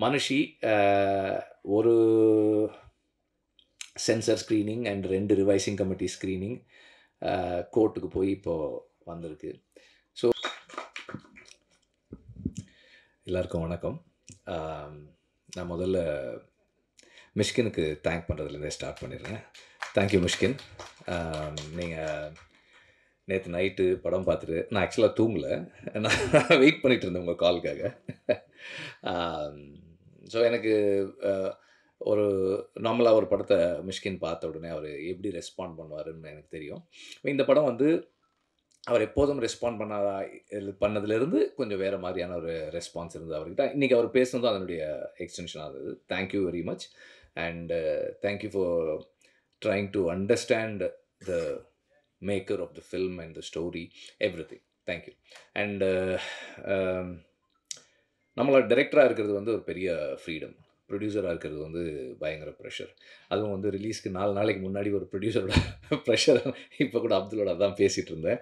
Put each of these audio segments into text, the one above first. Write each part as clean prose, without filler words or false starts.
மனுஷி ஒரு sensor screening and 2 revising committee screening கோர்ட்டுக்கு போய் இப்போது வந்திருக்கு. ஸோ எல்லாருக்கும் வணக்கம். நான் முதல்ல மிஷ்கினுக்கு தேங்க் பண்ணுறதுலேருந்தே ஸ்டார்ட் பண்ணிடுறேன். தேங்க்யூ மிஷ்கின். நீங்கள் நேற்று நைட்டு படம் பார்த்துட்டு, நான் ஆக்சுவலாக தூங்கலை, நான் வெயிட் பண்ணிகிட்டு இருந்தேன் உங்கள் காலுக்காக. ஸோ எனக்கு ஒரு நார்மலாக ஒரு படத்தை மிஷ்கின் பார்த்த உடனே அவர் எப்படி ரெஸ்பாண்ட் பண்ணுவாருன்னு எனக்கு தெரியும். இந்த படம் வந்து அவர் எப்போதும் ரெஸ்பாண்ட் பண்ணதுலேருந்து கொஞ்சம் வேறு மாதிரியான ஒரு ரெஸ்பான்ஸ் இருந்தது அவர்கிட்ட. இன்றைக்கி அவர் பேசுனதும் அதனுடைய எக்ஸ்டென்ஷன் ஆகுது. Thank you very much and thank you for trying to understand the maker of the film and the story, everything. Thank you. And நம்மளோட டைரக்டராக இருக்கிறது வந்து ஒரு பெரிய ஃப்ரீடம். ப்ரொடியூசராக இருக்கிறது வந்து பயங்கர ப்ரெஷர். அதுவும் வந்து ரிலீஸ்க்கு 4 நாளைக்கு முன்னாடி ஒரு ப்ரொடியூசரோட ப்ரெஷர். இப்போ கூட அப்துல்லோட அதான் பேசிகிட்டு இருந்தேன்.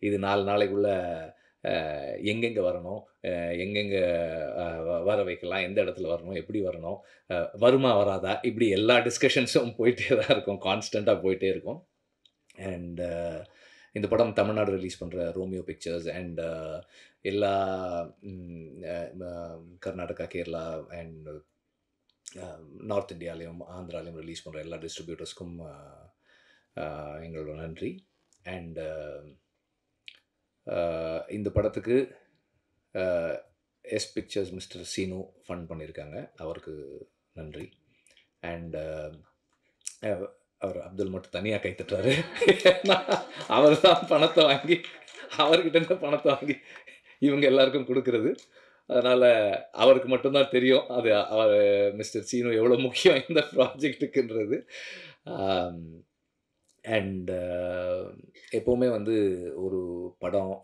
இது 4 நாளைக்குள்ளே எங்கெங்கே வரணும், எங்கெங்கே வர வைக்கலாம், எந்த இடத்துல வரணும், எப்படி வரணும், வருமா வராதா, இப்படி எல்லா டிஸ்கஷன்ஸும் போயிட்டே தான் இருக்கும், கான்ஸ்டண்ட்டாக போயிட்டே இருக்கும். அண்ட் இந்த படம் தமிழ்நாடு ரிலீஸ் பண்ணுற ரோமியோ பிக்சர்ஸ் அண்ட் எல்லா கர்நாடகா, கேரளா அண்ட் நார்த் இந்தியாலையும் ஆந்திராலையும் ரிலீஸ் பண்ணுற எல்லா டிஸ்ட்ரிபியூட்டர்ஸ்க்கும் எங்களோட நன்றி. அண்ட் இந்த படத்துக்கு S pictures mister Seenu fund பண்ணியிருக்காங்க, அவருக்கு நன்றி. அண்ட் அவர் அப்துல் மட்டும் தனியாக கை தட்டுறாரு. அவர் தான் பணத்தை வாங்கி, அவர்கிட்ட பணத்தை வாங்கி இவங்க எல்லாருக்கும் கொடுக்கறது. அதனால் அவருக்கு மட்டும்தான் தெரியும் அது அவர் மிஸ்டர் சீனு எவ்வளோ முக்கியம் இந்த ப்ராஜெக்ட்டுக்குன்றது. அண்ட் எப்போவுமே வந்து ஒரு படம்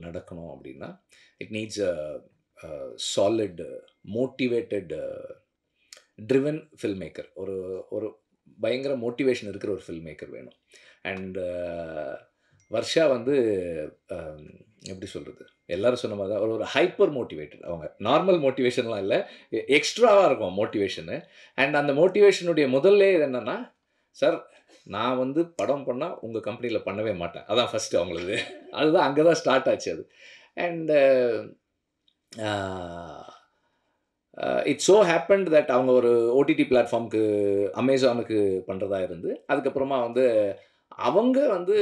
நடக்கணும் அப்படின்னா it needs a solid motivated driven film maker. ஒரு பயங்கர மோட்டிவேஷன் இருக்கிற ஒரு ஃபில்ம் மேக்கர் வேணும். அண்ட் வர்ஷா வந்து எப்படி சொல்கிறது, எல்லோரும் சொன்ன மாதிரி தான் ஒரு ஹைப்பர் மோட்டிவேட்டட். அவங்க நார்மல் மோட்டிவேஷன்லாம் இல்லை, எக்ஸ்ட்ராவாக இருக்கும் மோட்டிவேஷனு. அண்ட் அந்த மோட்டிவேஷனுடைய முதல்லே என்னென்னா, சார் நான் வந்து படம் பண்ணால் உங்கள் கம்பெனியில் பண்ணவே மாட்டேன், அதான் ஃபஸ்ட்டு அவங்களது. அதுதான் அங்கே தான் ஸ்டார்ட் ஆச்சு அது. And it so happened that அவங்க ஒரு ஓடிடி பிளாட்ஃபார்முக்கு அமேசானுக்கு பண்ணுறதா இருந்து, அதுக்கப்புறமா வந்து அவங்க வந்து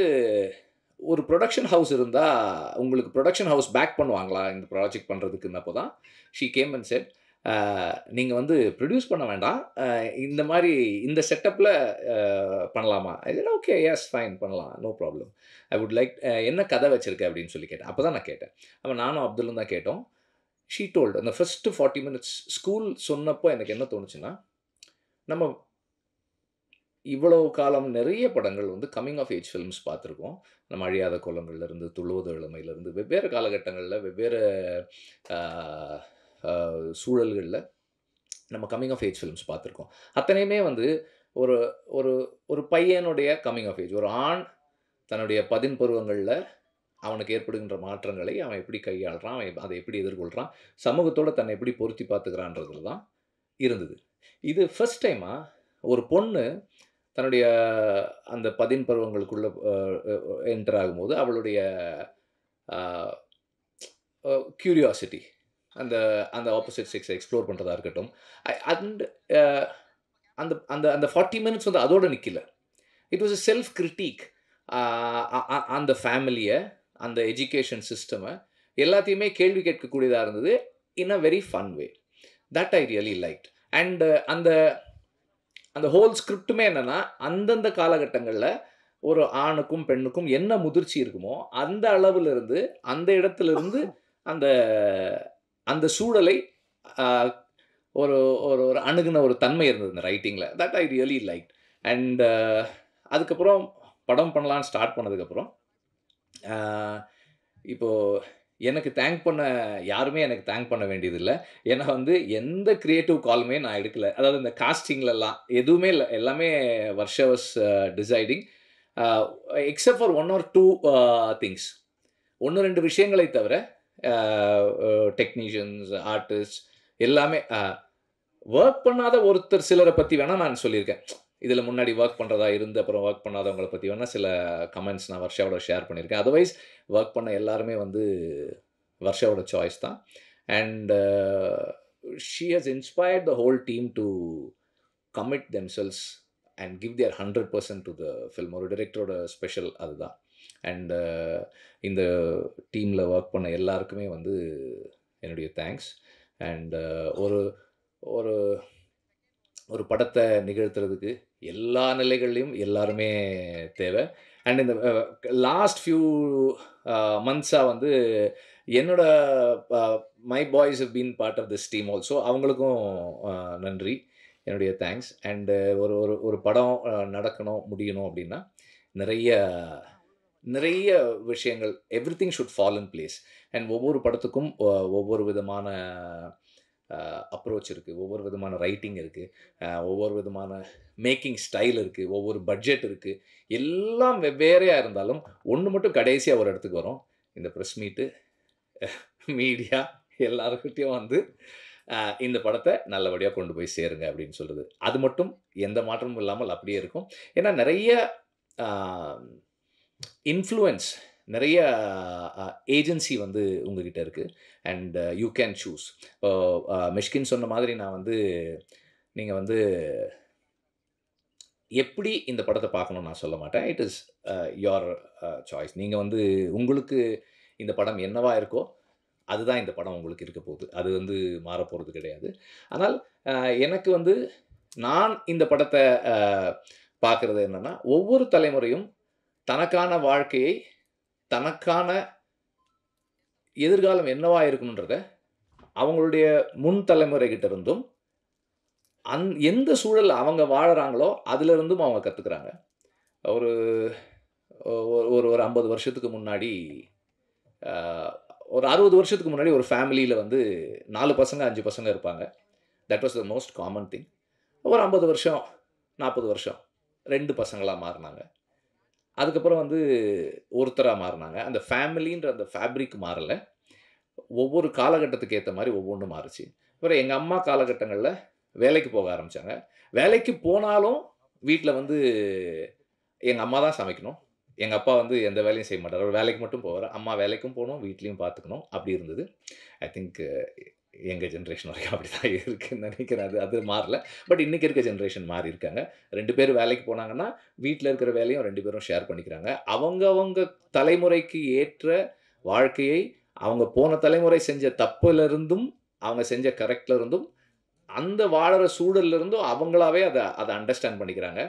ஒரு ப்ரொடக்ஷன் ஹவுஸ் இருந்தால் உங்களுக்கு ப்ரொடக்ஷன் ஹவுஸ் பேக் பண்ணுவாங்களா இந்த ப்ராஜெக்ட் பண்ணுறதுக்குன்னப்போ தான் ஷீ கேம் அண்ட் செட், நீங்கள் வந்து ப்ரொடியூஸ் பண்ண வேண்டாம், இந்த மாதிரி இந்த செட்டப்பில் பண்ணலாமா? இது ஓகே, எஸ் ஃபைன், பண்ணலாம், no problem. I would like, என்ன கதை வச்சுருக்கேன் அப்படின்னு சொல்லி கேட்டேன். அப்போ தான் நான் கேட்டேன். அப்போ நானும் அப்துல்லும் தான் கேட்டோம். ஷீ டோல்டு அந்த ஃபஸ்ட்டு 40 minutes ஸ்கூல் சொன்னப்போ எனக்கு என்ன தோணுச்சுன்னா, நம்ம இவ்வளோ காலம் நிறைய படங்கள் வந்து கம்மிங் ஆஃப் ஏஜ் ஃபில்ம்ஸ் பார்த்துருக்கோம். நம்ம அழியாத கோலங்கள்லேருந்து, துளுவது இளமையிலேருந்து, வெவ்வேறு காலகட்டங்களில் வெவ்வேறு சூழல்களில் நம்ம கம்மிங் ஆஃப் ஏஜ் ஃபில்ம்ஸ் பார்த்துருக்கோம். அத்தனையுமே வந்து ஒரு ஒரு ஒரு பையனுடைய கம்மிங் ஆஃப் ஏஜ், ஒரு ஆண் தன்னுடைய 10 பருவங்களில் அவனுக்கு ஏற்படுகின்ற மாற்றங்களை அவன் எப்படி கையாளுறான், அவன் அதை எப்படி எதிர்கொள்கிறான், சமூகத்தோடு தன்னை எப்படி பொருத்தி பார்த்துக்கிறான்றதுல தான் இருந்தது. இது ஃபஸ்ட் டைமாக ஒரு பொண்ணு தன்னுடைய அந்த 10 பருவங்களுக்குள்ளே என்டர் ஆகும்போது அவளுடைய க்யூரியாசிட்டி, அந்த அந்த ஆப்போசிட் செக்ஸை எக்ஸ்ப்ளோர் பண்ணுறதா இருக்கட்டும், அண்ட் அந்த அந்த அந்த 40 minutes வந்து அதோடு நிற்கல. It was a self critic. அந்த ஃபேமிலியை, அந்த எஜுகேஷன் சிஸ்டமை எல்லாத்தையுமே கேள்வி கேட்கக்கூடியதாக இருந்தது in a very fun way. That I really liked. And அந்த அந்த ஹோல் ஸ்கிரிப்டுமே என்னென்னா, அந்தந்த காலகட்டங்களில் ஒரு ஆணுக்கும் பெண்ணுக்கும் என்ன முதிர்ச்சி இருக்குமோ அந்த அளவிலிருந்து, அந்த இடத்துலேருந்து அந்த அந்த சூழலை ஒரு ஒரு அணுகுன ஒரு தன்மை இருந்தது இந்த ரைட்டிங்கில். That I really liked. And அதுக்கப்புறம் படம் பண்ணலான்னு ஸ்டார்ட் பண்ணதுக்கப்புறம் இப்போது எனக்கு தேங்க் பண்ண யாருமே எனக்கு தேங்க் பண்ண வேண்டியதில்லை. ஏன்னா வந்து எந்த க்ரியேட்டிவ் காலுமே நான் எடுக்கலை. அதாவது இந்த காஸ்டிங்லலாம் எதுவுமே இல்லை, எல்லாமே Varsha was deciding except for 1 or 2 things. 1-2 விஷயங்களை தவிர டெக்னீஷியன்ஸ், ஆர்டிஸ்ட், எல்லாமே ஒர்க் பண்ணாத ஒருத்தர் சிலரை பத்தி வேணா நான் சொல்லியிருக்கேன். இதுல முன்னாடி ஒர்க் பண்றதா இருந்து, அப்புறம் ஒர்க் பண்ணாதவங்கள பத்தி வேணா சில கமெண்ட்ஸ் நான் வர்ஷாவோட ஷேர் பண்ணியிருக்கேன். அதர்வைஸ் ஒர்க் பண்ண எல்லாருமே வந்து வர்ஷாவோட சாய்ஸ் தான். And she has inspired the whole team to commit themselves and give their 100% to the film. ஒரு டைரக்டரோட ஸ்பெஷல் அதுதான். அண்ட் இந்த டீம்ல ஒர்க் பண்ண எல்லாருக்குமே வந்து என்னுடைய தேங்க்ஸ். அண்ட் ஒரு ஒரு ஒரு படத்தை நிகழ்த்துறதுக்கு எல்லா நிலைகள்லையும் எல்லாருமே தேவை. அண்ட் இந்த லாஸ்ட் ஃபியூ மந்த்ஸாக வந்து என்னோட my boys have been part of this team also. அவங்களுக்கும் நன்றி, என்னுடைய தேங்க்ஸ். அண்டு ஒரு ஒரு ஒரு படம் நடக்கணும் முடியணும் அப்படின்னா நிறைய நிறைய விஷயங்கள், everything should fall in place. And ஒவ்வொரு படத்துக்கும் ஒவ்வொரு விதமான அப்ரோச் இருக்குது, ஒவ்வொரு விதமான ரைட்டிங் இருக்குது, ஒவ்வொரு விதமான மேக்கிங் ஸ்டைல் இருக்குது, ஒவ்வொரு பட்ஜெட் இருக்குது. எல்லாம் வெவ்வேறையாக இருந்தாலும் ஒன்று மட்டும் கடைசியாக ஒரு இடத்துக்கு வரும். இந்த ப்ரெஸ் மீட்டு, மீடியா எல்லாருக்கிட்டையும் வந்து இந்த படத்தை நல்லபடியாக கொண்டு போய் சேருங்க அப்படின்னு சொல்கிறது, அது மட்டும் எந்த மாற்றமும் இல்லாமல் அப்படியே இருக்கும். ஏன்னா நிறைய இன்ஃப்ளூயன்ஸ், நிறைய ஏஜென்சி வந்து உங்ககிட்ட இருக்குது. And you can choose. Mysskin சொன்ன மாதிரி நான் வந்து நீங்கள் வந்து எப்படி இந்த படத்தை பார்க்கணும்னு நான் சொல்ல மாட்டேன். It is your choice. நீங்கள் வந்து உங்களுக்கு இந்த படம் என்னவா இருக்கோ அதுதான் இந்த படம் உங்களுக்கு இருக்க போகுது. அது வந்து மாறப்போகிறது கிடையாது. ஆனால் எனக்கு வந்து நான் இந்த படத்தை பார்க்குறது என்னென்னா, ஒவ்வொரு தலைமுறையும் தனக்கான வாழ்க்கையை, தனக்கான எதிர்காலம் என்னவா இருக்கணுன்றத அவங்களுடைய முன் தலைமுறைகிட்ட இருந்தும் எந்த சூழல் அவங்க வாழறாங்களோ அதிலிருந்தும் அவங்க கற்றுக்குறாங்க. ஒரு ஒரு ஒரு 50 வருஷத்துக்கு முன்னாடி, ஒரு 60 வருஷத்துக்கு முன்னாடி ஒரு ஃபேமிலியில் வந்து 4 பசங்க 5 பசங்க இருப்பாங்க. That was the most common thing. ஒரு 50 வருஷம் 40 வருஷம் 2 பசங்களாக மாறினாங்க. அதுக்கப்புறம் வந்து ஒருத்தராக மாறினாங்க. அந்த ஃபேமிலின்ற அந்த ஃபேப்ரிக் மாறலை. ஒவ்வொரு காலகட்டத்துக்கு ஏற்ற மாதிரி ஒவ்வொன்றும் மாறுச்சு. அப்புறம் எங்கள் அம்மா காலகட்டங்களில் வேலைக்கு போக ஆரம்பித்தாங்க. வேலைக்கு போனாலும் வீட்டில் வந்து எங்கள் அம்மா தான் சமைக்கணும். எங்கள் அப்பா வந்து எந்த வேலையும் செய்ய மாட்டார். அவர் வேலைக்கு மட்டும் போவார். அம்மா வேலைக்கும் போகணும், வீட்லேயும் பார்த்துக்கணும். அப்படி இருந்தது. ஐ திங்க் எங்கள் ஜென்ரேஷன் வரைக்கும் அப்படி தான் இருக்குதுன்னு நினைக்கிறேன். அது மாறல. பட் இன்றைக்கி இருக்க ஜென்ரேஷன் மாறி இருக்காங்க. 2 பேர் வேலைக்கு போனாங்கன்னா வீட்டில் இருக்கிற வேலையும் 2 பேரும் ஷேர் பண்ணிக்கிறாங்க. அவங்க தலைமுறைக்கு ஏற்ற வாழ்க்கையை அவங்க போன தலைமுறை செஞ்ச தப்புலேருந்தும், அவங்க செஞ்ச கரெக்டில் இருந்தும், அந்த வாழற சூழல்ல இருந்தும் அவங்களாவே அதை அண்டர்ஸ்டாண்ட் பண்ணிக்கிறாங்க.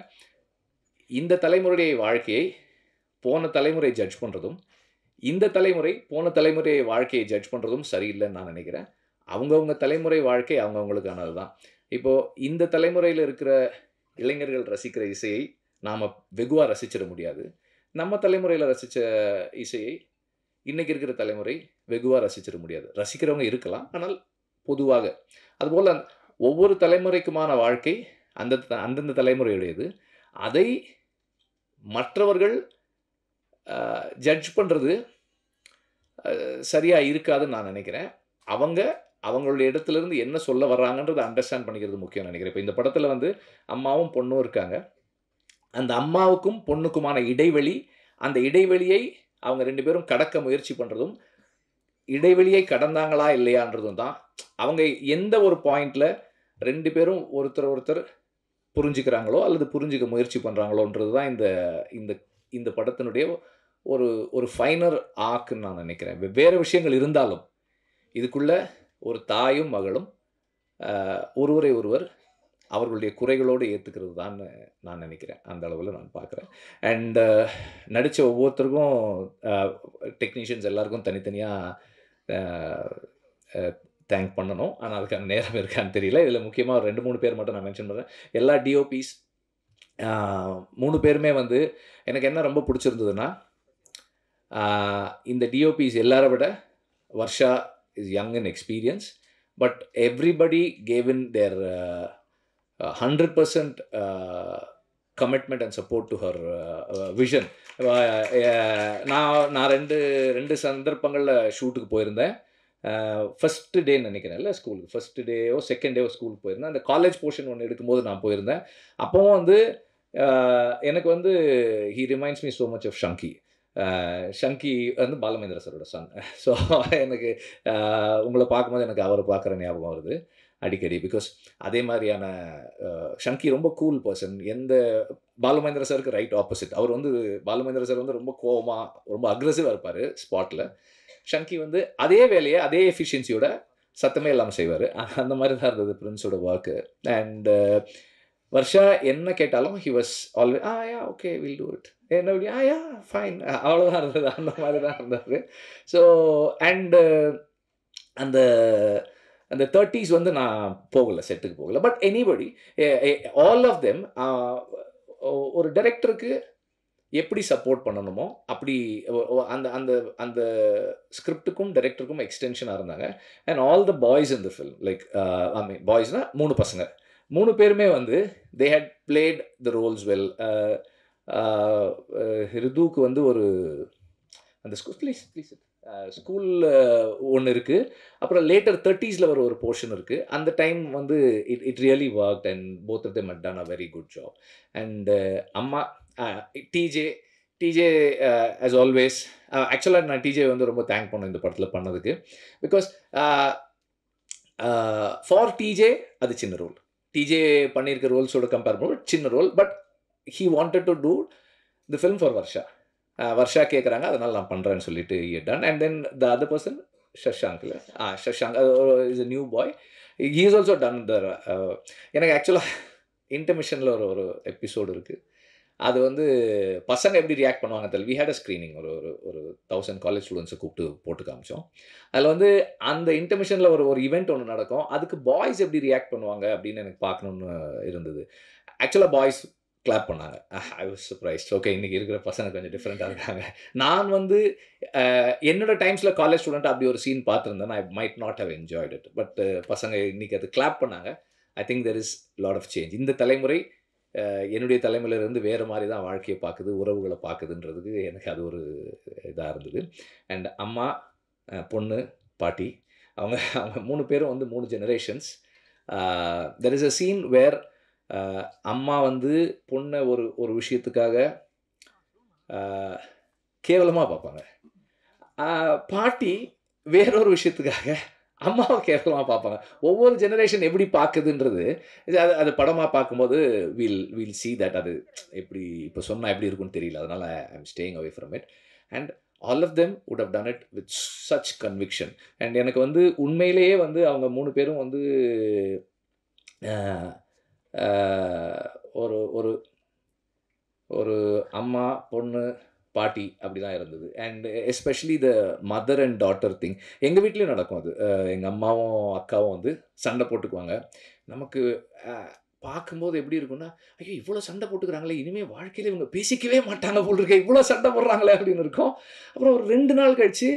இந்த தலைமுறையுடைய வாழ்க்கையை போன தலைமுறை ஜட்ஜ் பண்ணுறதும், இந்த தலைமுறை போன தலைமுறை வாழ்க்கையை ஜட்ஜ் பண்ணுறதும் சரியில்லைன்னு நான் நினைக்கிறேன். அவங்கவுங்க தலைமுறை வாழ்க்கை அவங்கவுங்களுக்கானது தான். இப்போது இந்த தலைமுறையில் இருக்கிற இளைஞர்கள் ரசிக்கிற இசையை நாம் வெகுவாக ரசிச்சிட முடியாது. நம்ம தலைமுறையில் ரசித்த இசையை இன்றைக்கி இருக்கிற தலைமுறை வெகுவாக ரசிச்சிட முடியாது. ரசிக்கிறவங்க இருக்கலாம், ஆனால் பொதுவாக. அதுபோல் ஒவ்வொரு தலைமுறைக்குமான வாழ்க்கை அந்தந்த தலைமுறையுடையது. அதை மற்றவர்கள் ஜட்ஜ் பண்ணுறது சரியாக இருக்காதுன்னு நான் நினைக்கிறேன். அவங்களுடைய இடத்துலேருந்து என்ன சொல்ல வர்றாங்கன்றதை அண்டர்ஸ்டாண்ட் பண்ணிக்கிறது முக்கியம்னு நினைக்கிறேன். இப்போ இந்த படத்தில் வந்து அம்மாவும் பொண்ணும் இருக்காங்க. அந்த அம்மாவுக்கும் பொண்ணுக்குமான இடைவெளி, அந்த இடைவெளியை அவங்க 2 பேரும் கடக்க முயற்சி பண்ணுறதும், இடைவெளியை கடந்தாங்களா இல்லையான்றதும் தான். அவங்க எந்த ஒரு பாயிண்டில் 2 பேரும் ஒருத்தர் புரிஞ்சுக்கிறாங்களோ அல்லது புரிஞ்சுக்க முயற்சி பண்ணுறாங்களோன்றது தான் இந்த படத்தினுடைய ஒரு ஃபைனர் ஆக்குன்னு நான் நினைக்கிறேன். வெவ்வேறு விஷயங்கள் இருந்தாலும் இதுக்குள்ளே ஒரு தாயும் மகளும் ஒருவரை ஒருவர் அவர்களுடைய குறைகளோடு ஏற்றுக்கிறது தான் நான் நினைக்கிறேன். அந்த அளவில் நான் பார்க்குறேன். அண்ட் நடித்த ஒவ்வொருத்தருக்கும், டெக்னீஷியன்ஸ் எல்லாருக்கும் தனித்தனியாக தேங்க் பண்ணணும். ஆனால் அதுக்கான நேரம் இருக்கான்னு தெரியல. இதில் முக்கியமாக ஒரு 2-3 பேர் மட்டும் நான் மென்ஷன் பண்ணுறேன். எல்லா டிஓபிஸ் 3 பேருமே வந்து எனக்கு என்ன ரொம்ப பிடிச்சிருந்ததுன்னா, இந்த டிஓபிஸ் எல்லாரை விட Varsha is young in experience, but everybody gave in their 100% commitment and support to her vision. நான் 2 சந்தர்ப்பங்களில் ஷூட்டுக்கு போயிருந்தேன். ஃபஸ்ட்டு டேன்னு நினைக்கிறேன்ல ஸ்கூலுக்கு. ஃபஸ்ட்டு டேயோ, செகண்ட் டேயோ ஸ்கூலுக்கு போயிருந்தேன். அந்த காலேஜ் போர்ஷன் ஒண்ணு எடுக்கும்போது நான் போயிருந்தேன். அப்பவும் வந்து அ எனக்கு வந்து he reminds me so much of Shanky. Shanky வந்து பாலுமகேந்திரா சாரோட சன். ஸோ எனக்கு அ உங்கள பார்க்கும்போது எனக்கு அவர பார்க்குற ஞாபகம் வருது அடிக்கடி. பிகாஸ் அதே மாரியான ஷங்கி ரொம்ப கூல் பெர்சன். பாலுமகேந்திரா சாருக்கு ரைட் ஆப்போசிட். அவர் வந்து பாலுமகேந்திரா சார் வந்து ரொம்ப கோவமா, ரொம்ப அக்ரெசிவா இருப்பாரு ஸ்பாட்ல. ஷங்கி வந்து அதே வேலைய அதே எஃபிஷியன்சியோட சத்தமே இல்லாம செய்வாரு. அந்த மாரி தான் இருந்தது பிரின்ஸோட வொர்க்கு. அண்ட் வர்ஷா என்ன கேட்டாலும் he was yeah okay will do it. என்ன யா ஃபைன் அவ்வளோதான் இருந்தது. அந்த மாரி தான் இருந்தாரு. ஸோ அண்ட் அந்த அந்த 30ஸ் வந்து நான் போகல, செட்டுக்கு போகல. But anybody a a all of them ஒரு டைரக்டருக்கு எப்படி சப்போர்ட் பண்ணணுமோ, அப்படி ஒ ஒ அந்த அந்த அந்த ஸ்கிரிப்ட்டுக்கும், டைரக்டருக்கும் எக்ஸ்டென்ஷனா இருந்தாங்க. And all the boys in the film like I mean பாய்ஸ்னா 3 பசங்க. 3 பேருமே வந்து they had played the roles well. Uh ரிதுவுக்கு வந்து ஒரு அந்த ப்ளீஸ் ப்ளீஸ் ஸ்கூல்ல ஒண்ணு இருக்கு. அப்புறம் லேட்டர் 30ஸ்ல ஒரு போர்ஷன் இருக்கு. அந்த டைம் வந்து it really worked and both of them had done a very good job. And அம்மா uh DJ DJ as always ஆக்சுவலா நான் டிஜே வந்து ரொம்ப தேங்க் பண்ணேன் இந்த படத்துல பண்ணதுக்கு. Because uh uh for DJ அது சின்ன ரோல். டிஜே பண்ணியிருக்க ரோல்ஸோட கம்பேர் பண்ணும்போது சின்ன role. But he wanted to do the film for Varsha. Varsha கேட்குறாங்க. அதனால நான் பண்றேன்னு சொல்லிட்டு he had done. And then the other person ஷஷாங்க்ல. Shashank is a new boy. He is also done the எனக்கு ஆக்சுவலா இன்டர்மிஷன்ல ஒரு ஒரு எபிசோடு இருக்கு. அது வந்து பசங்க எப்படி ரியாக்ட் பண்ணுவாங்க தெரியல. வி ஹேட் அ ஸ்க்ரீனிங் ஒரு ஒரு ஒரு 1000 காலேஜ் ஸ்டூடண்ட்ஸ கூப்பிட்டு போட்டு காமிச்சோம். அதில வந்து அந்த இன்டர்மிஷன்ல ஒரு ஒரு ஈவென்ட் ஒண்ணு நடக்கும். அதுக்கு பாய்ஸ் எப்படி ரியாக்ட் பண்ணுவாங்க அப்படின்னு எனக்கு பார்க்கணும்னு இருந்தது. ஆக்சுவலா பாய்ஸ் கிளாப் பண்ணாங்க. I was surprised. ஓகே இன்னைக்கு இருக்கிற பசங்க கொஞ்சம் டிஃபரெண்ட்டா இருக்காங்க. நான் வந்து என்னோட டைம்ஸ்ல காலேஜ் ஸ்டூடெண்ட்டா அப்படி ஒரு சீன் பார்த்திருந்தேன்னா, I might not have enjoyed it. But பசங்க இன்னைக்கு அது கிளாப் பண்ணாங்க. I think there is lot of change. இந்த தலைமுறை என்னுடைய தலைமுறையிலிருந்து வேற மாரி தான் வாழ்க்கைய பார்க்குது, உறவுகள பார்க்குதுன்றதுக்கு எனக்கு அது ஒரு இதா இருந்தது. அண்ட் அம்மா, பொண்ணு, பாட்டி அவங்க அவங்க 3 பேரும் வந்து 3 generations. Ah there is a scene where a அம்மா வந்து பொண்ண ஒரு ஒரு விஷயத்துக்காக ஆ கேவலமா பார்ப்பாங்க. ஆ பாட்டி வேறொரு விஷயத்துக்காக அம்மாவ கேவலமா பார்ப்பாங்க. ஒவ்வொரு ஜெனரேஷன் எப்படி பார்க்குதுன்றது, அது அது படமா பார்க்கும்போது வில் சீ தட் அது எப்படி இப்ப சொன்னா எப்படி இருக்கும்னு தெரியல. அதனால I am staying away from it. And all of them would have done it with such conviction. And எனக்கு வந்து உண்மையிலேயே வந்து அவங்க 3 பேரும் வந்து அ அ ஒரு ஒரு ஒரு அம்மா, பொண்ணு, பாட்டி அப்படிதான் இருந்தது. And especially the mother and daughter thing. எங்க வீட்லயும் நடக்கும் அது. எங்க அம்மாவும், அக்காவும் வந்து சண்டை போட்டுக்குவாங்க. நமக்கு அ பார்க்கும்போது எப்படி இருக்கும்னா, ஐயோ! இவ்வளோ சண்டை போட்டுக்கிறாங்களே! இனிமே வாழ்க்கையில இவங்க பேசிக்கவே மாட்டாங்க போல இருக்கே! இவ்வளோ சண்டை போடுறாங்களே! அப்படின்னு இருக்கும். அப்புறம் ஒரு 2 நாள் கழிச்சு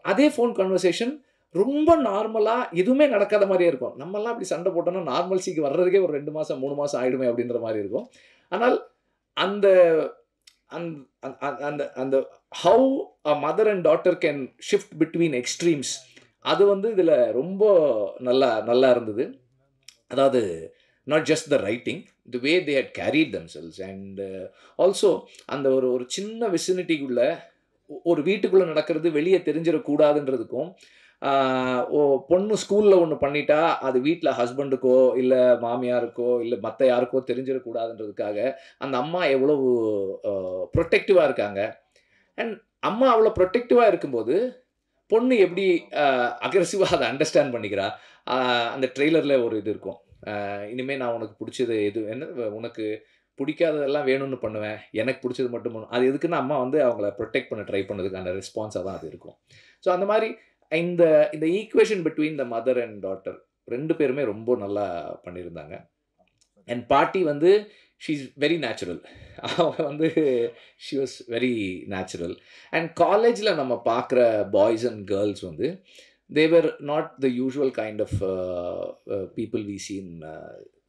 அதே ஃபோன் கன்வர்சேஷன் ரொம்ப நார்மலா எதுவுமே நடக்காத மாரியே இருக்கும். நம்மலாம் அப்படி சண்டை போட்டோம்னா நார்மல்சிக்கு வர்றதுக்கே ஒரு 2 மாசம், 3 மாசம் ஆயிடுமே அப்படின்ற மாரி இருக்கும். ஆனால் அந்த அந் அந் அந் அந்த அந்த how a mother and daughter can shift between extremes அது வந்து இதில ரொம்ப நல்லா நல்லா இருந்தது. அதாவது not just the writing, the way they had carried themselves and also அந்த ஒரு ஒரு சின்ன விசினிட்டிக்குள்ள ஒரு வீட்டுக்குள்ள நடக்கிறது வெளிய தெரிஞ்சிறக்கூடாதுன்றதுக்கும், ஆ ஒ பொண்ணு ஸ்கூல்ல ஒண்ணு பண்ணிட்டா, அது வீட்ல ஹஸ்பண்டுக்கோ, இல்ல மாமியாருக்கோ, இல்ல மத்த யாருக்கோ தெரிஞ்சிறக்கூடாதுன்றதுக்காக, அந்த அம்மா எவ்வளவு அ புரொடெக்டிவா இருக்காங்க. அண்ட் அம்மா அவ்வளோ புரொடெக்டிவா இருக்கும்போது, பொண்ணு எப்படி அ அக்ரெசிவா அத அண்டர்ஸ்டாண்ட் பண்ணிக்கிறா. அ அந்த ட்ரெய்லர்ல ஒரு இது இருக்கும். இனிமே நான் உனக்கு புடிச்சது எது உனக்கு புடிக்காததெல்லாம் வேணும்னு பண்ணுவேன். எனக்கு புடிச்சது மட்டும் அது எதுக்குன்னா, அம்மா வந்து அவங்கள புரொடெக்ட் பண்ண ட்ரை பண்ணதுக்கான ரெஸ்பான்ஸா தான் அது இருக்கும். ஸோ அந்த மாரி இந்த இந்த equation between the mother and daughter 2 பேருமே ரொம்ப நல்லா பண்ணியிருந்தாங்க. அண்ட் பாட்டி வந்து ஷி இஸ் வெரி நேச்சுரல். அவங்க வந்து she was very natural. And காலேஜ்ல நம்ம பார்க்குற பாய்ஸ் அண்ட் கேர்ள்ஸ் வந்து they were not the usual kind of people we see in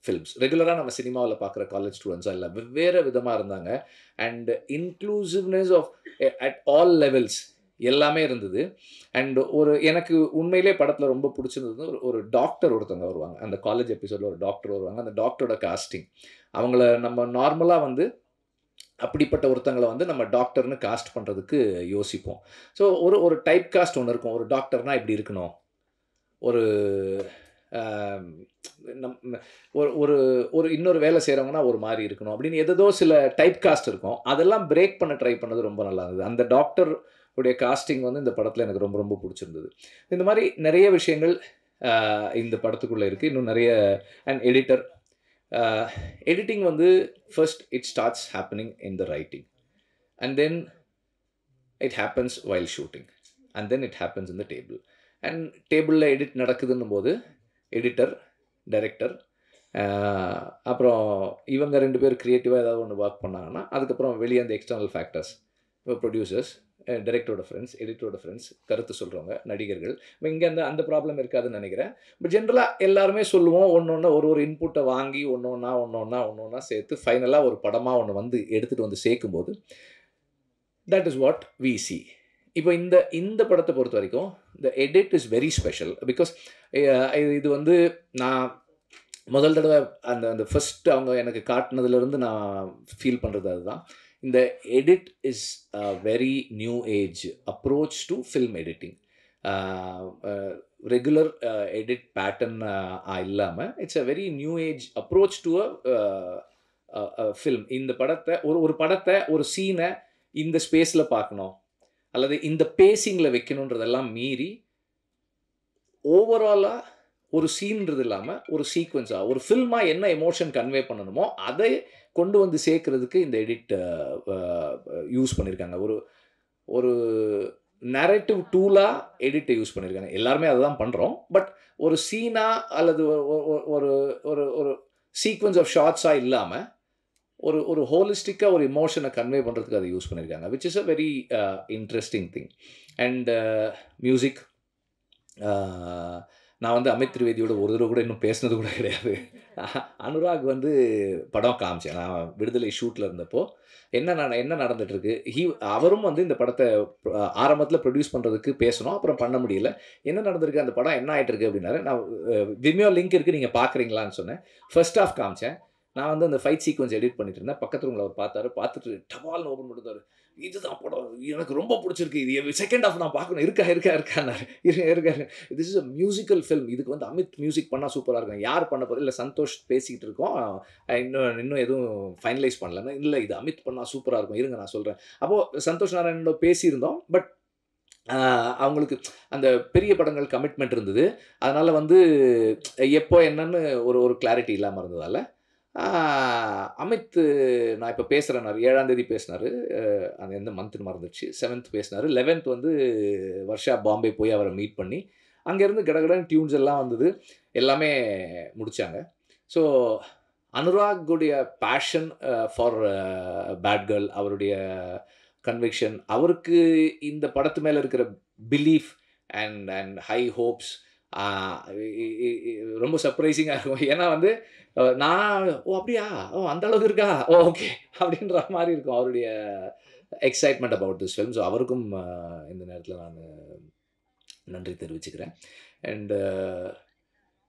films. ரெகுலரா நம்ம சினிமாவுல பார்க்குற காலேஜ் ஸ்டூடண்ட்ஸா இல்ல. வெவ்வேறு விதமா இருந்தாங்க. And inclusiveness of at all levels. எல்லாமே இருந்தது. அண்ட் எனக்கு உண்மையிலே படத்தில ரொம்ப பிடிச்சிருந்தது ஒரு டாக்டர் ஒருத்தவங்க வருவாங்க. அந்த காலேஜ் எபிசோட்ல ஒரு டாக்டர் வருவாங்க. அந்த டாக்டரோட காஸ்டிங். அவங்கள நம்ம நார்மலா வந்து அப்படிப்பட்ட ஒருத்தங்கள வந்து நம்ம டாக்டர்ன்னு காஸ்ட் பண்றதுக்கு யோசிப்போம். ஸோ ஒரு ஒரு டைப் காஸ்ட் ஒண்ணு இருக்கும். ஒரு டாக்டர்னா இப்படி இருக்கணும். ஒரு அ நம் ஒரு ஒரு ஒரு இன்னொரு வேலை செய்றவங்கன்னா ஒரு மாரி இருக்கணும். அப்படின்னு ஏதேதோ சில டைப் காஸ்ட் இருக்கும். அதெல்லாம் பிரேக் பண்ண ட்ரை பண்ணது ரொம்ப நல்லா இருந்தது. அந்த டாக்டர் உடைய காஸ்டிங் வந்து இந்த படத்தில எனக்கு ரொம்ப ரொம்ப புடிச்சிருந்தது. இந்த மாரி நெறைய விஷயங்கள் அ இந்த படத்துக்குள்ள இருக்கு. இன்னும் நெறைய அண்ட் எடிட்டர். அ எடிட்டிங் வந்து first it starts happening in the writing. And then it happens while shooting. And then it happens in the table. And டேபிள்ல எடிட் நடக்குதுன்னும்போது எடிட்டர், டைரக்டர் அப்புறம் இவங்க 2 பேர் கிரியேட்டிவா ஏதாவது ஒண்ணு வொர்க் பண்ணாங்கன்னா, அதுக்கப்புறம் வெளிய அந்த எக்ஸ்டர்னல் ஃபேக்டர்ஸ், இப்போ ப்ரொடியூசர்ஸ், டைரக்டரோட ஃபிரெண்ட்ஸ், எடிட்டரோட ஃபிரெண்ட்ஸ், கருத்து சொல்றவங்க, நடிகர்கள். இங்க அந்த ப்ராப்ளம் இருக்காதுன்னு நெனைக்கிறேன். பட் ஜென்ரலா எல்லாருமே சொல்லுவோம். ஒண்ணொண்ணா ஒரு இன்புட்ட வாங்கி ஒண்ணொண்ணா சேர்த்து ஃபைனலா ஒரு படமா ஒண்ணு வந்து எடுத்துட்டு வந்து சேர்க்கும்போது, that is what we see. இப்போ இந்த இந்த படத்த பொறுத்தவரைக்கும், the edit is very special. Because இது வந்து நான் முதல் தடவ அந்த அந்த ஃபர்ஸ்ட் அவங்க எனக்கு காட்டுனதுலருந்து நான் ஃபீல் பண்றது அதுதான். இந்த edit is a very new age approach to film editing. Uh uh regular edit pattern இல்லாம, it's a very new age approach to film. இந்த படத்த ஒரு ஒரு படத்த, ஒரு சீன இந்த ஸ்பேஸ்ல பார்க்கணும். அல்லது இந்த பேசிங்ல வைக்கணுன்றதெல்லாம் மீறி, ஓவராலா ஒரு சீன்றது இல்லாம, ஒரு சீக்வென்ஸா, ஒரு ஃபில்மா என்ன எமோஷன் கன்வே பண்ணணுமோ, அதை கொண்டு வந்து சேர்க்கிறதுக்கு இந்த எடிட் அ யூஸ் பண்ணியிருக்காங்க. ஒரு ஒரு நரேட்டிவ் டூலா எடிட்ட யூஸ் பண்ணியிருக்காங்க. எல்லாருமே அததான் பண்றோம். பட் ஒரு சீனா அல்லது ஒ ஒ ஒரு ஒரு ஒரு சீக்வென்ஸ் ஆஃப் ஷாட்ஸா இல்லாம, ஒரு ஒரு ஹோலிஸ்டிக்கா ஒரு எமோஷன கன்வே பண்றதுக்கு அத யூஸ் பண்ணியிருக்காங்க. Which is a very interesting thing. And music ah நான் வந்து அமித் திரிவேதியோட ஒரு தடவ கூட இன்னும் பேசினது கூட கிடையாது. அனுராக் வந்து படம் காமிச்சேன். நான் விடுதலை ஷூட்ல இருந்தப்போ, என்ன நடந்துட்டுருக்கு? அவரும் வந்து இந்த படத்த ஆரம்பத்தில ப்ரொடியூஸ் பண்றதுக்கு பேசுனோம். அப்புறம் பண்ண முடியல. என்ன நடந்திருக்கு? அந்த படம் என்ன ஆயிட்டிருக்கு? அப்டின்னாரு. நான் Vimeo லிங்க் இருக்கு. நீங்க பார்க்குறீங்களான்னு சொன்னேன். ஃபர்ஸ்ட் ஹால்ஃப் காமிச்சேன். நான் வந்து அந்த ஃபைட் சீக்வென்ஸ் எடிட் பண்ணிட்டு இருந்தேன். பக்கத்து ரூம்ல அவர் பார்த்தாரு. பார்த்துட்டு டபால்னு ஓப்பன் பண்ணிட்டாரு. இதுதான் படம். எனக்கு ரொம்ப புடிச்சிருக்கு. இது செகண்ட் ஹால்ஃப் நான் பார்க்கணும். இருக்கான்னாரு. இருங்க. This is a musical film. இதுக்கு வந்து அமித் மியூசிக் பண்ணா சூப்பரா இருக்கும். யார் பண்ண போறது? இல்ல சந்தோஷ் பேசிக்கிட்டு இருக்கோம். இன்னும் இன்னும் எதுவும் ஃபைனலைஸ் பண்ணலன்னு. இல்ல இது அமித் பண்ணா சூப்பரா இருக்கும். இருங்க நான் சொல்றேன். அப்போ சந்தோஷ் நாராயணனோட பேசியிருந்தோம். பட் அவங்களுக்கு அந்த பெரிய படங்கள் கமிட்மெண்ட் இருந்தது. அதனால வந்து எப்போ என்னன்னு ஒரு ஒரு கிளாரிட்டி இல்லாம இருந்ததால, ஆ அமித் நான் இப்ப பேசுறேன்னாரு. 7ஆம் தேதி பேசினாரு. அது எந்த மந்த்ன்னு மறந்துருச்சு. 7த் பேசினாரு. 11த் வந்து வர்ஷா பாம்பே போய் அவர மீட் பண்ணி, அங்கேருந்து கடகடன்னு டியூன்ஸ் எல்லாம் வந்தது. எல்லாமே முடிச்சாங்க. ஸோ அனுராக்குடைய பேஷன் ஃபார் பேட் கேர்ள், அவருடைய கன்விக்ஷன், அவருக்கு இந்த படத்து மேல இருக்கிற belief and and high hopes ah இ இ இ ரொம்ப சர்ப்ரைசிங்கா இருக்கும். ஏன்னா வந்து நான் "ஓ! அப்படியா? ஓ! அந்த அளவுக்கு இருக்கா? ஓ! ஓகே." அப்படின்ற மாரி இருக்கும் அவருடைய excitement about this film. So அவருக்கும் இந்த நேரத்தில நானு நன்றி தெரிவிச்சுக்கிறேன். அண்ட்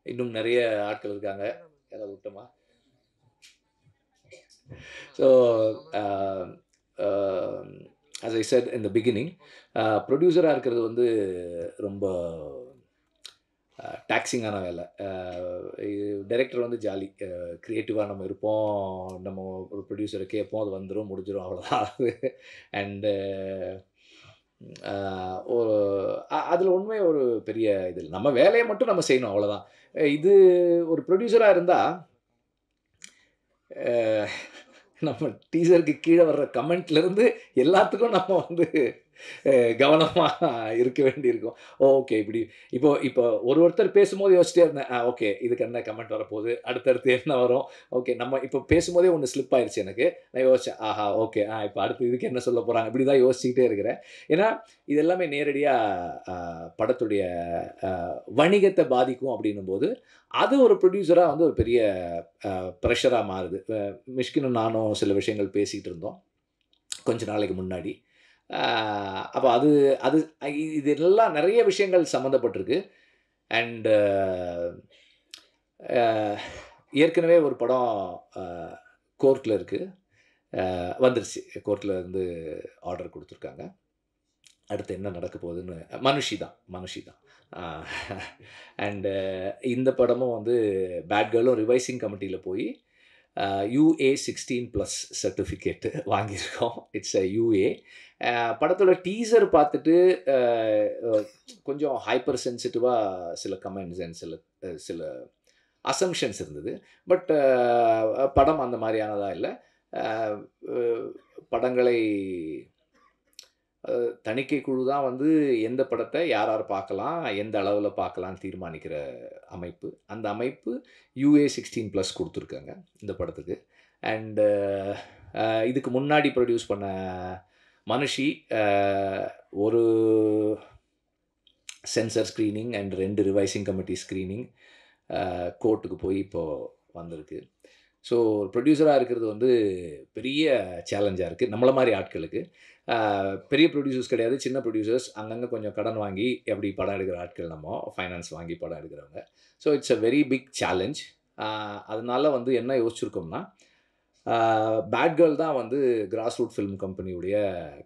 இன்னும் நெறைய ஆட்கள் இருக்காங்க. யாராவது விட்டோமா? So uh uh as I said in the beginning, ப்ரொடியூசரா இருக்கிறது வந்து ரொம்ப டாக்ஸிங்கான வேலை. டைரக்டர் வந்து ஜாலி. கிரியேட்டிவா நம்ம இருப்போம். நம்ம ஒரு ப்ரொடியூசர கேட்போம். அது வந்துரும், முடிஞ்சிரும் அவ்வளோதான் அது. அண்டு அ ஒ அதில உண்மையா ஒரு பெரிய இது இல்ல. நம்ம வேலைய மட்டும் நம்ம செய்யணும் அவ்வளோதான். இது ஒரு ப்ரொடியூசரா இருந்தா, அ நம்ம டீசருக்கு கீழ வர்ற கமெண்ட்லருந்து எல்லாத்துக்கும் நம்ம வந்து கவனமா இருக்க வேண்டியிருக்கும். ஓகே இப்படி இப்போ இப்போ ஒருத்தர் பேசும்போது யோசிச்சிட்டே இருந்தேன். ஓகே இதுக்கு என்ன கமெண்ட் வரப்போகுது? அடுத்தடுத்து என்ன வரும்? ஓகே நம்ம இப்போ பேசும்போதே ஒண்ணு ஸ்லிப் ஆயிருச்சு எனக்கு. நான் யோசிச்சேன். ஆஹா! ஓகே. இப்போ அடுத்து இதுக்கு என்ன சொல்லப் போறாங்க? இப்படி தான் யோசிச்சுக்கிட்டே இருக்கிறேன். ஏன்னா, இது எல்லாமே நேரடியா அ படத்துடைய அ வணிகத்த பாதிக்கும் அப்படின்னும்போது, அது ஒரு ப்ரொடியூசரா வந்து ஒரு பெரிய பிரஷரா மாறுது. மிஷ்கினும் நானும் சில விஷயங்கள் பேசிட்டு இருந்தோம். கொஞ்ச நாளைக்கு முன்னாடி. அப்போ அது அது இதெல்லாம் நிறைய விஷயங்கள் சம்மந்தப்பட்டிருக்கு. அண்ட் ஏற்கனவே ஒரு படம் கோர்ட்டில் இருக்குது, வந்துருச்சு. கோர்ட்டில் இருந்து ஆர்டர் கொடுத்துருக்காங்க. அடுத்து என்ன நடக்க போகுதுன்னு மனுஷி தான். அண்டு இந்த படமும் வந்து பேட் கேர்லும் ரிவைசிங் கமிட்டியில் போய் UA 16+ சர்டிஃபிகேட்டு வாங்கியிருக்கோம். It's UA. படத்தோட டீசர் பார்த்துட்டு கொஞ்சம் ஹைப்பர் சென்சிட்டிவாக சில கமெண்ட்ஸ் அண்ட் சில அசம்ஷன்ஸ் இருந்தது. பட் படம் அந்த மாதிரியானதாக இல்லை. படங்களை தணிக்கை குழு தான் வந்து எந்த படத்தை யார் யார் பார்க்கலாம், எந்த அளவில் பார்க்கலான்னு தீர்மானிக்கிற அமைப்பு. அந்த அமைப்பு UA 16+ கொடுத்துருக்காங்க இந்த படத்துக்கு. அண்டு இதுக்கு முன்னாடி ப்ரொடியூஸ் பண்ண மனுஷி ஒரு sensor screening and 2 revising committee screening கோர்ட்டுக்கு போய் இப்போது வந்திருக்கு. ஸோ ப்ரொடியூசராக இருக்கிறது வந்து பெரிய சேலஞ்சாக இருக்குது நம்மள மாதிரி ஆட்களுக்கு. பெரிய ப்ரொடியூசர்ஸ் கிடையாது, சின்ன ப்ரொடியூசர்ஸ், அங்கங்கே கொஞ்சம் கடன் வாங்கி எப்படி படம் எடுக்கிற ஆட்கள், நம்ம ஃபைனான்ஸ் வாங்கி படம் எடுக்கிறவங்க. So it's a very big challenge. அதனால வந்து என்ன யோசிச்சிருக்கோம்னா, பேட் கேர்ள் தான் வந்து கிராஸ் ரூட் ஃபிலிம் கம்பெனியுடைய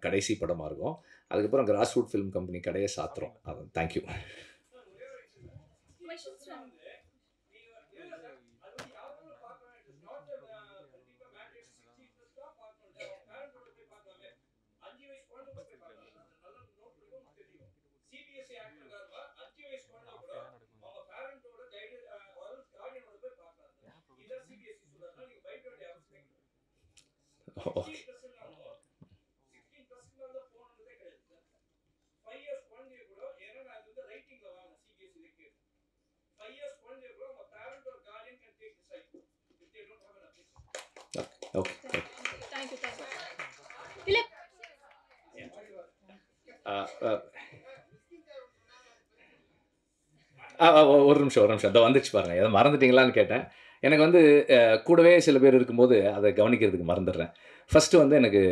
கடைசி படமாக இருக்கும். அதுக்கப்புறம் கிராஸ் ரூட் ஃபிலிம் கம்பெனி கடையை சாத்துறோம். அது தேங்க்யூ. ஓகே. ஒரு நிமிஷம் அதை வந்துச்சு பாருங்கள். எதை மறந்துட்டீங்களான்னு கேட்டேன். எனக்கு வந்து கூடவே சில பேர் இருக்கும்போது அதை கவனிக்கிறதுக்கு மறந்துடுறேன். ஃபஸ்ட்டு வந்து எனக்கு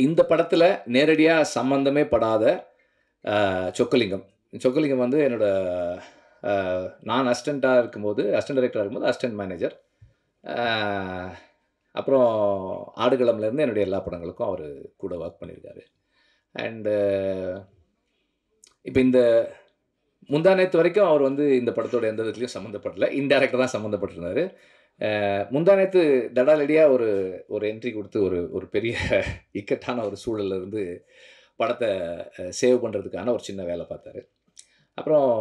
இந்த படத்தில் நேரடியாக சம்மந்தமே படாத சொக்கலிங்கம் வந்து என்னோட நான் அசிஸ்டன்ட் டைரக்டராக இருக்கும்போது அசிஸ்டன்ட் மேனேஜர். அப்புறம் ஆடுகளம்லேருந்து என்னுடைய எல்லா படங்களுக்கும் அவர் கூட ஒர்க் பண்ணியிருக்காரு. அண்டு இப்போ இந்த முந்தா நேற்று வரைக்கும் அவர் வந்து இந்த படத்தோட எந்த விதத்துலையும் சம்மந்தப்படலை, இன்டைரக்டாக தான் சம்மந்தப்பட்டிருந்தார். முந்தா நேற்று தடாலடியாக ஒரு என்ட்ரி கொடுத்து ஒரு பெரிய இக்கட்டான ஒரு சூழலில் இருந்து படத்தை சேவ் பண்ணுறதுக்கான ஒரு சின்ன வேலை பார்த்தாரு. அப்புறம்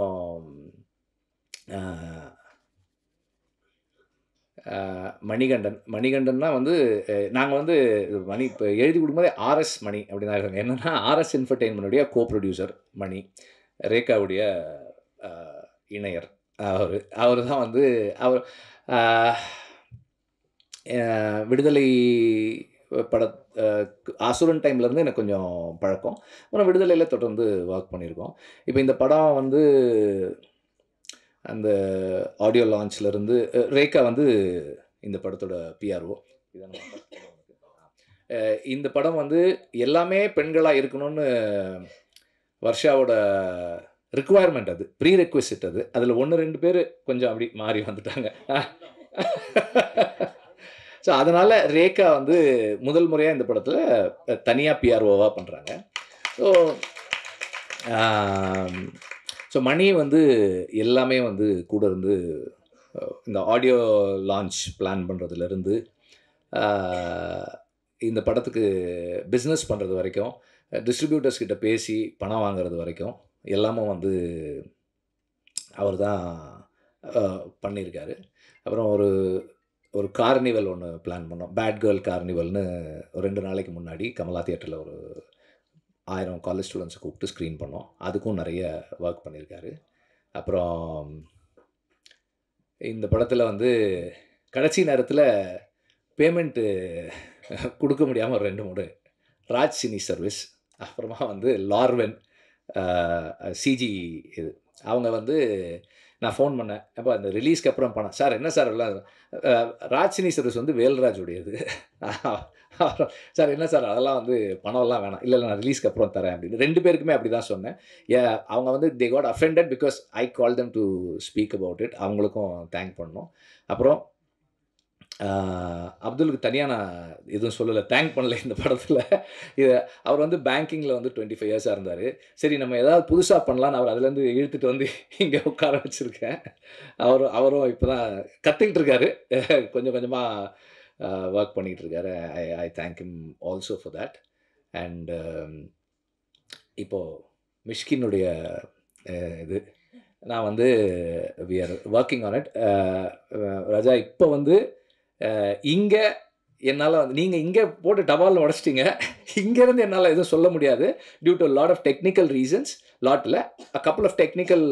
மணிகண்டன்னா வந்து நாங்கள் வந்து மணி இப்போ எழுதி கொடுக்கும்போதே RS மணி அப்படி தான் இருக்காங்க. என்னென்னா RS என்டர்டெயின்மெண்ட்டுடைய கோ ப்ரொடியூசர் மணி, ரேகாவுடைய இணையர். அவர் தான் வந்து விடுதலை பட அசுரன் டைம்லேருந்து எனக்கு கொஞ்சம் பழக்கம். அப்புறம் விடுதலையில் தொடர்ந்து ஒர்க் பண்ணியிருக்கோம். இப்போ இந்த படம் வந்து அந்த ஆடியோ லான்ச்லேருந்து ரேகா வந்து இந்த படத்தோட PRO. இந்த படம் வந்து எல்லாமே பெண்களாக இருக்கணும்னு வர்ஷாவோட ரிக்குவயர்மெண்ட், அது ப்ரீ ரெக்வெஸ்ட். அதில் 1-2 பேர் கொஞ்சம் அப்படி மாறி வந்துட்டாங்க. ஸோ அதனால் ரேகா வந்து முதல் முறையாக இந்த படத்தில் தனியாக PROவாக பண்ணுறாங்க. ஸோ மணி வந்து எல்லாமே வந்து கூட இருந்து இந்த ஆடியோ லான்ச் பிளான் பண்ணுறதுலேருந்து இந்த படத்துக்கு பிஸ்னஸ் பண்ணுறது வரைக்கும், டிஸ்ட்ரிபியூட்டர்ஸ் கிட்ட பேசி பணம் வாங்குறது வரைக்கும் எல்லாமும் வந்து அவர் தான் பண்ணியிருக்காரு. அப்புறம் ஒரு கார்னிவல் ஒன்று பிளான் பண்ணோம், பேட் கேர்ள் கார்னிவல்னு. 2 நாளைக்கு முன்னாடி கமலா தியேட்டரில் ஒரு 1000 காலேஜ் ஸ்டூடெண்ட்ஸை கூப்பிட்டு ஸ்க்ரீன் பண்ணோம். அதுக்கும் நிறைய ஒர்க் பண்ணியிருக்காரு. அப்புறம் இந்த படத்தில் வந்து கடைசி நேரத்தில் பேமெண்ட்டு கொடுக்க முடியாமல் 2-3 ராஜ் சினி சர்வீஸ், அப்புறமா வந்து லார்வென் CG அவங்க வந்து நான் ஃபோன் பண்ணேன். அப்போ அந்த ரிலீஸ்க்கு அப்புறம் பணம். சார் என்ன சார் எல்லாம் ராஜ்சினி சர்வீஸ் வந்து வேல்ராஜுடையது. சார் என்ன சார் அதெல்லாம் வந்து பணம்லாம் வேணாம். இல்ல நான் ரிலீஸ்க்கு அப்புறம் தரேன் அப்படின்னு. 2 பேருக்குமே அப்படி தான் சொன்னேன். அவங்க வந்து they got offended because I called them to speak about it. அவங்களுக்கும் தேங்க் பண்ணோம். அப்புறம் அப்துலுக்கு தனியா நான் எதுவும் சொல்லல. தேங்க் பண்ணல இந்த படத்துல. இது அவர் வந்து பேங்கிங்ல வந்து 25 இயர்ஸா இருந்தாரு. சரி நம்ம ஏதாவது புதுசா பண்ணலான்னு அவர் அதுலேருந்து இழுத்துட்டு வந்து இங்க உட்கார வச்சிருக்கேன். அவரும் இப்ப தான் கத்துக்கிட்டு இருக்காரு. கொஞ்சம் கொஞ்சமா வொர்க் பண்ணிட்டு இருக்காரு. I thank him also for that. And இப்போ மிஷ்கினுடைய இது நான் வந்து we are working on it. Raja இப்போ வந்து இங்க என்னால வந்து நீங்க இங்க போட்டு டபால்ல உடைச்சிட்டீங்க. இங்கேருந்து என்னால எதுவும் சொல்ல முடியாது. Due to lot of technical reasons. Lot இல்ல, கப்புள் ஆஃப் டெக்னிக்கல்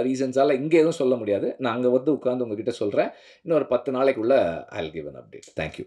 ரீசன்ஸால இங்க எதுவும் சொல்ல முடியாது. நான் அங்க வந்து உட்கார்ந்து உங்ககிட்ட சொல்றேன். இன்னும் ஒரு 10 நாளைக்குள்ள I will give an update. Thank you.